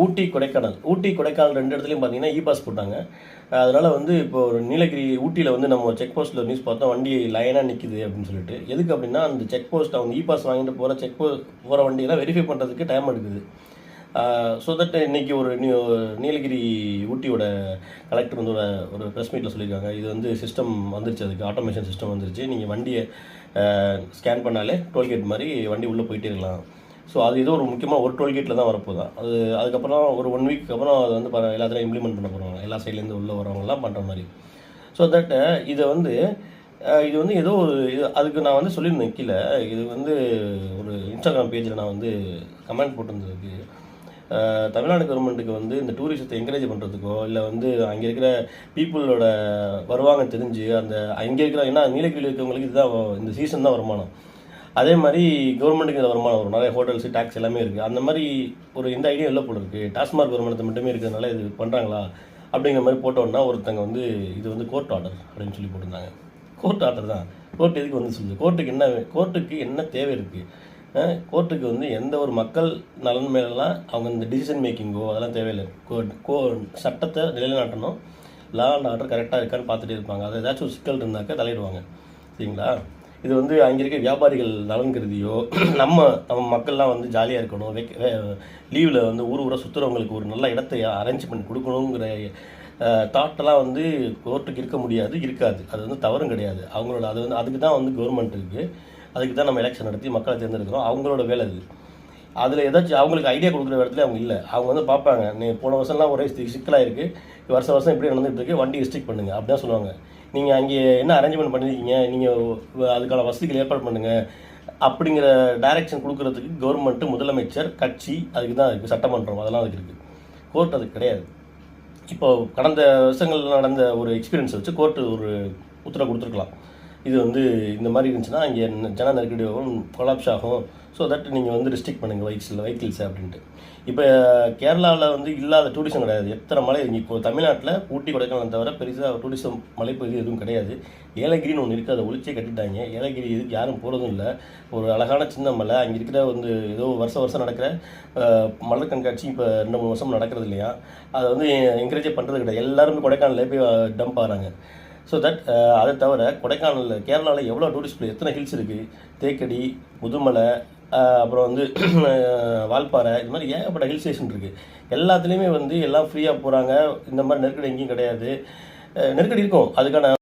ஊட்டி கொடைக்கானல் 2 இடத்துலையும் பார்த்தீங்கன்னா பாஸ் போட்டாங்க. அதனால் வந்து இப்போ ஒரு நீலகிரி ஊட்டியில் வந்து நம்ம செக் போஸ்ட்டில் நியூஸ் பார்த்தோம், வண்டி லைனாக நிற்கிது அப்படின்னு சொல்லிட்டு. எதுக்கு அப்படின்னா அந்த செக் போஸ்ட் அவங்க பாஸ் வாங்கிட்டு போகிற வண்டியெல்லாம் வெரிஃபை பண்ணுறதுக்கு டைம் எடுக்குது. ஸோ தட் இன்றைக்கி ஒரு நீலகிரி ஊட்டியோட கலெக்டர் வந்து ஒரு ப்ரெஸ் மீட்டில் சொல்லியிருக்காங்க, இது வந்து சிஸ்டம் வந்துருச்சு, அதுக்கு ஆட்டோமேஷன் சிஸ்டம் வந்துருச்சு, நீங்கள் வண்டியை ஸ்கேன் பண்ணாலே டோல்கேட் மாதிரி வண்டி உள்ளே போயிட்டே இருக்கலாம். ஸோ அது ஏதோ ஒரு முக்கியமாக ஒரு டோல்கேட்டில் தான் வரப்போதான். அதுக்கப்புறம் ஒரு 1 வீக் அப்புறம் அது வந்து எல்லாத்துலையும் இம்ப்ளிமெண்ட் பண்ண போகிறாங்க, எல்லா சைட்லேருந்து உள்ளே வரவங்கலாம் பண்ணுற மாதிரி. ஸோ தட் இது வந்து ஏதோ ஒரு அதுக்கு நான் வந்து சொல்லியிருந்தேன் கீழே. இது வந்து ஒரு இன்ஸ்டாகிராம் பேஜில் நான் வந்து கமெண்ட் போட்டிருந்ததுக்கு, தமிழ்நாடு கவர்மெண்ட்டுக்கு வந்து இந்த டூரிசத்தை என்கரேஜ் பண்ணுறதுக்கோ இல்லை வந்து அங்கே இருக்கிற பீப்புளோட வருவாங்க தெரிஞ்சு அந்த அங்கே இருக்கிற, ஏன்னா நீலகிரியில் இருக்கிறவங்களுக்கு இதுதான் இந்த சீசன் தான் வருமானம், அதே மாதிரி கவர்மெண்ட்டுக்கு இந்த வருமானம் வரும், நிறைய ஹோட்டல்ஸு டேக்ஸ் எல்லாமே இருக்குது. அந்த மாதிரி ஒரு இந்த ஐடியா இல்லை போல இருக்குது, டாஸ்மாக் வருமானத்தை மட்டுமே இருக்கிறதுனால இது பண்ணுறாங்களா அப்படிங்கிற மாதிரி போட்டோன்னா ஒருத்தங்க வந்து இது வந்து கோர்ட் ஆர்டர் அப்படின்னு சொல்லி போட்டிருந்தாங்க. கோர்ட் ஆர்டர் தான், கோர்ட் எதுக்கு வந்து சொல்லுது, கோர்ட்டுக்கு என்ன தேவை இருக்குது? கோர்ட்டுக்கு வந்து எந்த ஒரு மக்கள் நலன் மேலாம் அவங்க இந்த டிசிஷன் மேக்கிங்கோ அதெல்லாம் தேவையில்லை. சட்டத்தை நிலைநாட்டணும், லா அண்ட் ஆர்டர் கரெக்டாக இருக்கான்னு பார்த்துட்டே இருப்பாங்க. அது ஏதாச்சும் ஒரு சிக்கல் இருந்தாக்க தலையிடுவாங்க, சரிங்களா? இது வந்து அங்கே இருக்க வியாபாரிகள் நலன் கருதியோ நம்ம மக்கள்லாம் வந்து ஜாலியாக இருக்கணும், லீவில் வந்து ஊரை சுற்றுறவங்களுக்கு ஒரு நல்ல இடத்தை அரேஞ்ச் பண்ணி கொடுக்கணுங்கிற தாட்டெல்லாம் வந்து கோர்ட்டுக்கு இருக்காது. அது வந்து தவறும் கிடையாது. அவங்களோட அது வந்து அதுக்கு தான் வந்து கவர்மெண்ட் இருக்குது, அதுக்கு தான் நம்ம எலெக்ஷன் நடத்தி மக்களை தேர்ந்தெடுக்கிறோம், அவங்களோட வேலை அது. அதில் ஏதாச்சும் அவங்களுக்கு ஐடியா கொடுக்குற இடத்துல அவங்க இல்லை. அவங்க வந்து பார்ப்பாங்க, நீ போன வருஷம்லாம் ஒரே சிக்கலாக இருக்குது, வருஷம் இப்படி நடந்துகிட்டு இருக்குது, வண்டி ரெஸ்ட்ரிக்ட் பண்ணுங்கள் அப்படி தான் சொல்லுவாங்க. நீங்கள் அங்கே என்ன அரேஞ்ச்மெண்ட் பண்ணியிருக்கீங்க, நீங்கள் அதுக்கான வசதிகள் ஏற்பாடு பண்ணுங்கள் அப்படிங்கிற டைரக்ஷன் கொடுக்குறதுக்கு கவர்மெண்ட்டு, முதலமைச்சர், கட்சி அதுக்கு தான் இருக்குது, சட்டமன்றம் அதெல்லாம் அதுக்கு இருக்குது. கோர்ட் அதுக்கு கிடையாது. இப்போது கடந்த வருஷங்களில் நடந்த ஒரு எக்ஸ்பீரியன்ஸை வச்சு கோர்ட்டு ஒரு உத்தரவு கொடுத்துருக்கலாம், இது வந்து இந்த மாதிரி இருந்துச்சுன்னா இங்கே ஜன நெருக்கடி ஆகும், கொலாப்ஸ் ஆகும், ஸோ தட் நீங்கள் வந்து ரெஸ்ட்ரிக்ட் பண்ணுங்கள் வெஹிக்கிள்ஸை அப்படின்ட்டு. இப்போ கேரளாவில் வந்து இல்லாத டூரிசம் கிடையாது, எத்தனை மலை இப்போ தமிழ்நாட்டில் ஊட்டி கொடைக்கானல் தவிர பெருசாக டூரிசம் மலைப்பகுதி எதுவும் கிடையாது. ஏலகிரின்னு ஒன்று இருக்குது, அதை ஒழிச்சே கட்டிட்டாங்க. ஏலகிரி இதுக்கு யாரும் போகிறதும் இல்லை, ஒரு அழகான சின்ன மலை, அங்கே இருக்கிற வந்து ஏதோ வருஷம் நடக்கிற மலர் கண்காட்சி இப்போ 2-3 வருஷம் நடக்கிறது இல்லையா, அதை வந்து என்கரேஜே பண்ணுறது கிடையாது. எல்லாருமே கொடைக்கானலே போய் டம்ப் ஆகிறாங்க. ஸோ தட் அதை தவிர கொடைக்கானலில் கேரளாவில் எவ்வளோ டூரிஸ்ட் பிளேஸ், எத்தனை ஹில்ஸ் இருக்குது, தேக்கடி, முதுமலை, அப்புறம் வந்து வால்பாறை, இது மாதிரி ஏகப்பட்ட ஹில் ஸ்டேஷன் இருக்குது. எல்லாத்துலேயுமே வந்து எல்லாம் ஃப்ரீயாக போகிறாங்க. இந்த மாதிரி நெருக்கடி எங்கேயும் கிடையாது. நெருக்கடி இருக்கும், அதுக்கான